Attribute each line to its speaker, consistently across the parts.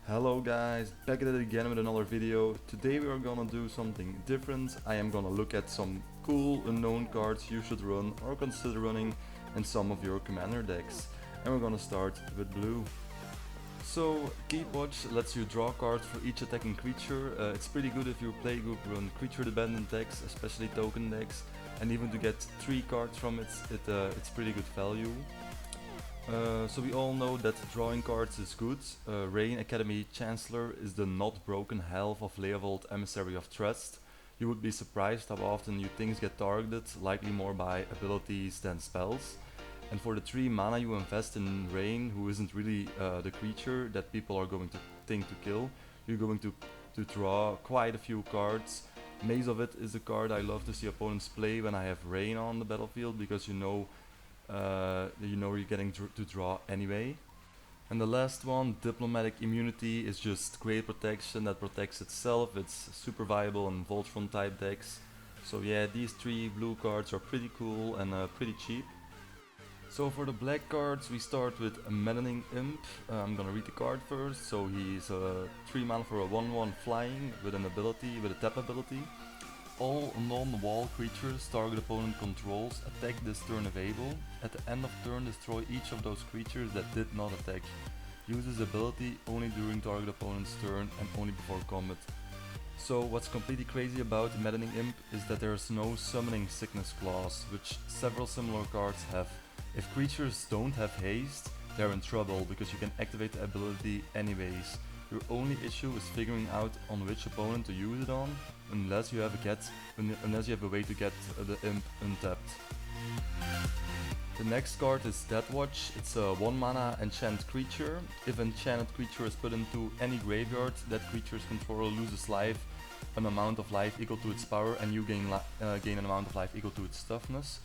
Speaker 1: Hello guys, back at it again with another video. Today we are gonna do something different. I am gonna look at some cool unknown cards you should run or consider running in some of your commander decks. And we're gonna start with blue. So Keep Watch lets you draw cards for each attacking creature. It's pretty good if your playgroup run creature dependent decks, especially token decks, and even to get 3 cards from it, it's pretty good value. So we all know that drawing cards is good. Rain Academy Chancellor is the not broken half of Leovold Emissary of Trust. You would be surprised how often you things get targeted, likely more by abilities than spells. And for the 3 mana you invest in Rain, who isn't really the creature that people are going to think to kill, you're going to draw quite a few cards. Maze of It is a card I love to see opponents play when I have Rain on the battlefield, because you know you're getting to draw anyway. And the last one, Diplomatic Immunity, is just great protection that protects itself. It's super viable in Voltron type decks. So yeah, these 3 blue cards are pretty cool and pretty cheap. So for the black cards we start with a Maddening Imp. I'm gonna read the card first. So he's 3 mana for a 1/1 flying with an ability, with a tap ability. All non-wall creatures target opponent controls attack this turn if able. At the end of turn, destroy each of those creatures that did not attack. Use this ability only during target opponent's turn and only before combat. So what's completely crazy about the Maddening Imp is that there is no Summoning Sickness clause, which several similar cards have. If creatures don't have haste, they're in trouble because you can activate the ability anyways. Your only issue is figuring out on which opponent to use it on, unless you have a way to get the imp untapped. The next card is Death Watch. It's a 1 mana enchant creature. If enchanted creature is put into any graveyard, that creature's controller loses life, an amount of life equal to its power, and you gain an amount of life equal to its toughness.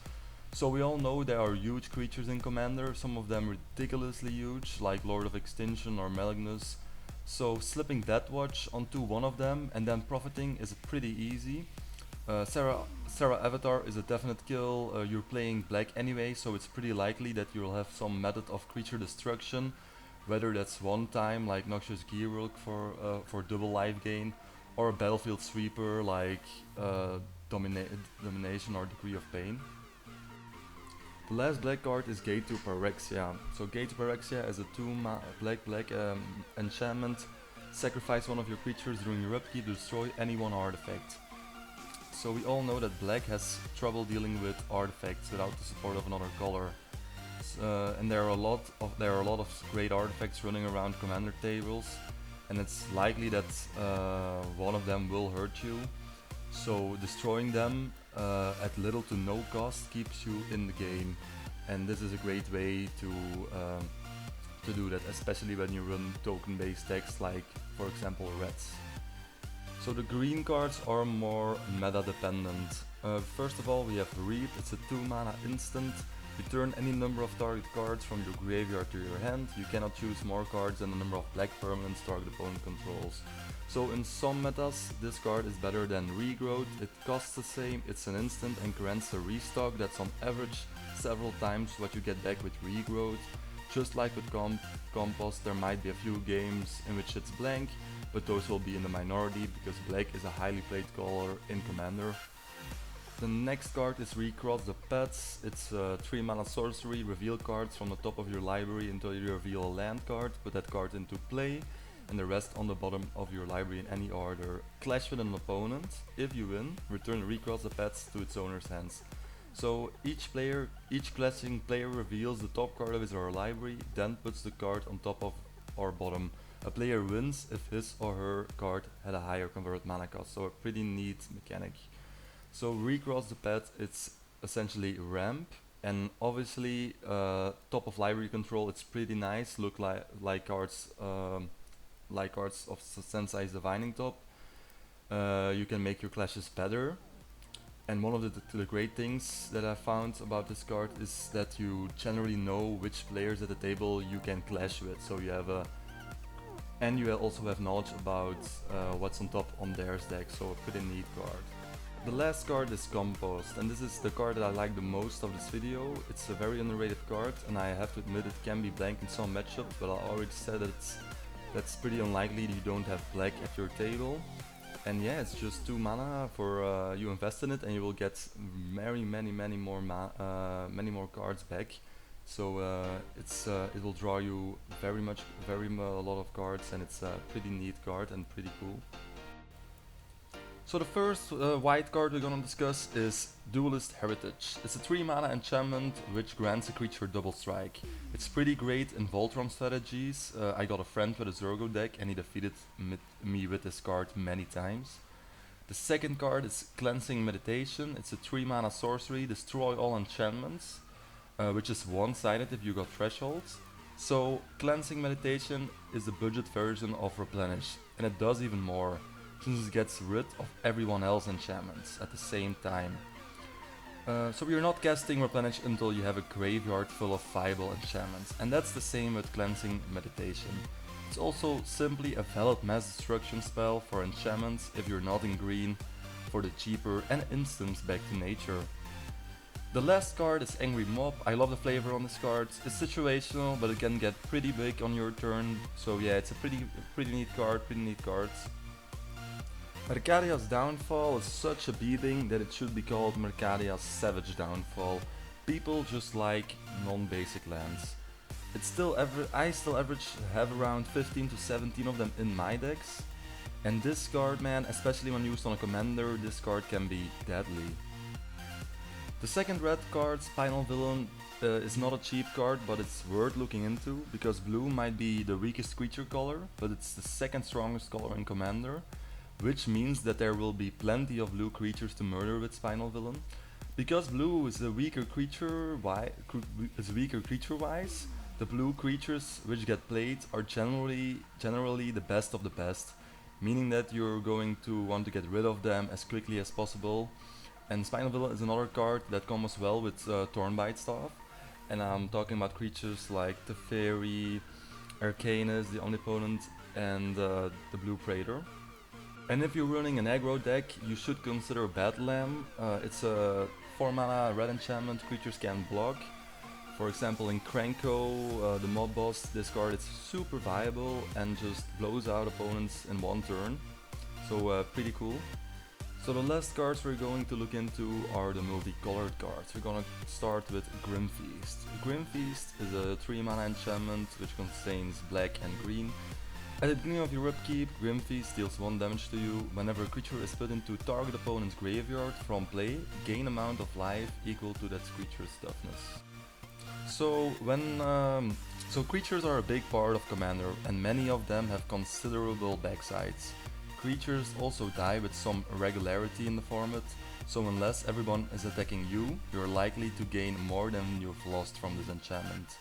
Speaker 1: So we all know there are huge creatures in Commander, some of them ridiculously huge, like Lord of Extinction or Malignus. So slipping Death Watch onto one of them and then profiting is pretty easy. Serra Avatar is a definite kill. You're playing black anyway, so it's pretty likely that you'll have some method of creature destruction, whether that's one time like Noxious Gearwolf for double life gain, or a battlefield sweeper like Domination or Decree of Pain. The last black card is Gate to Pyrexia. So Gate to Pyrexia is a 2 black enchantment. Sacrifice one of your creatures during your upkeep to destroy any one artifact. So we all know that black has trouble dealing with artifacts without the support of another color. And there are a lot of great artifacts running around commander tables, and it's likely that one of them will hurt you. So destroying them at little to no cost keeps you in the game, and this is a great way to do that, especially when you run token based decks like, for example, Reds. So the green cards are more meta dependent. First of all we have Reap. It's a 2 mana instant. Return any number of target cards from your graveyard to your hand. You cannot choose more cards than the number of black permanents target opponent controls. So in some metas this card is better than Regrowth. It costs the same, it's an instant, and grants a restock that's on average several times what you get back with Regrowth. Just like with Compost, there might be a few games in which it's blank, but those will be in the minority because black is a highly played color in Commander. The next card is Recross the Pets. It's a 3 mana sorcery. Reveal cards from the top of your library until you reveal a land card. Put that card into play and the rest on the bottom of your library in any order. Clash with an opponent. If you win, return Recross the Pets to its owner's hands. So each clashing player reveals the top card of his or her library, then puts the card on top of or bottom. A player wins if his or her card had a higher converted mana cost, so a pretty neat mechanic. So Recross the Pet, it's essentially ramp, and obviously top of library control, it's pretty nice, look like cards of Sensei's Divining Top. You can make your clashes better, and one of the great things that I found about this card is that you generally know which players at the table you can clash with, so you also have knowledge about what's on top on their deck, so a pretty neat card. The last card is Compost, and this is the card that I like the most of this video. It's a very underrated card, and I have to admit it can be blank in some matchups, but I already said that it's That's pretty unlikely that you don't have black at your table. And yeah, it's just 2 mana for you invest in it, and you will get many more cards back. So it will draw you a lot of cards, and it's a pretty neat card and pretty cool. So the first white card we're gonna discuss is Duelist Heritage. It's a 3 mana enchantment which grants a creature double strike. It's pretty great in Voltron strategies. I got a friend with a Zergo deck and he defeated me with this card many times. The second card is Cleansing Meditation. It's a 3 mana sorcery, destroy all enchantments, which is one-sided if you got thresholds. So Cleansing Meditation is the budget version of Replenish, and it does even more, since it gets rid of everyone else's enchantments at the same time. So you're not casting Replenish until you have a graveyard full of viable enchantments, and that's the same with Cleansing Meditation. It's also simply a valid mass destruction spell for enchantments if you're not in green, for the cheaper and instants back to nature. The last card is Angry Mob. I love the flavor on this card. It's situational, but it can get pretty big on your turn, so yeah, it's a pretty neat card, Mercadia's Downfall is such a beating that it should be called Mercadia's Savage Downfall. People just like non-basic lands. I still have around 15 to 17 of them in my decks. And this card, man, especially when used on a commander, this card can be deadly. The second red card, Spinal Villain, is not a cheap card, but it's worth looking into, because blue might be the weakest creature color, but it's the second strongest color in commander. Which means that there will be plenty of blue creatures to murder with Spinal Villain. Because blue is a weaker creature wise, the blue creatures which get played are generally the best of the best, meaning that you're going to want to get rid of them as quickly as possible. And Spinal Villain is another card that combos well with Thornbite Staff, and I'm talking about creatures like the Fairy, Arcanus, the Omnipotent, and the Blue Praetor. And if you're running an aggro deck, you should consider Batlam. It's a 4 mana red enchantment, creatures can block. For example, in Krenko, the mob boss, this card is super viable and just blows out opponents in one turn. So pretty cool. So the last cards we're going to look into are the multicolored cards. We're gonna start with Grim Feast. Grim Feast is a 3 mana enchantment which contains black and green. At the beginning of your upkeep, Grim Feast deals 1 damage to you. Whenever a creature is put into target opponent's graveyard from play, gain amount of life equal to that creature's toughness. So creatures are a big part of Commander, and many of them have considerable backsides. Creatures also die with some regularity in the format, so unless everyone is attacking you, you're likely to gain more than you've lost from this enchantment.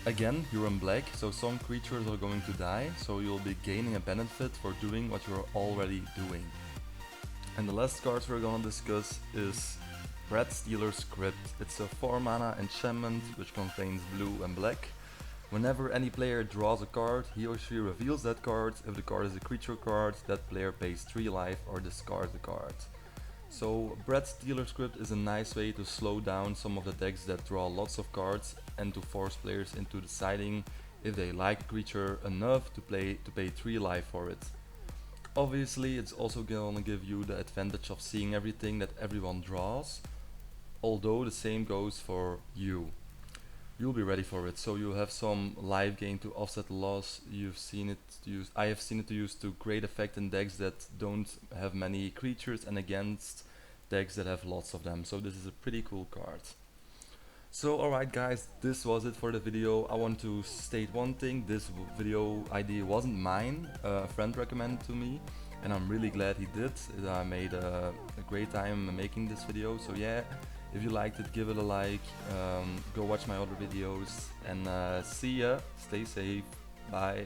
Speaker 1: Again, you're in black, so some creatures are going to die, so you'll be gaining a benefit for doing what you're already doing. And the last cards we're gonna discuss is Red Stealer's Script. It's a 4 mana enchantment which contains blue and black. Whenever any player draws a card, he or she reveals that card. If the card is a creature card, that player pays 3 life or discards the card. So Red Stealer's Script is a nice way to slow down some of the decks that draw lots of cards and to force players into deciding if they like a creature enough to pay 3 life for it. Obviously, it's also gonna give you the advantage of seeing everything that everyone draws, although the same goes for you. You'll be ready for it, so you'll have some life gain to offset the loss. I have seen it used to great effect in decks that don't have many creatures and against decks that have lots of them, so this is a pretty cool card. So alright guys, this was it for the video. I want to state one thing: this video idea wasn't mine, a friend recommended to me, and I'm really glad he did. I made a great time making this video, so yeah. If you liked it, give it a like, go watch my other videos, and see ya, stay safe, bye.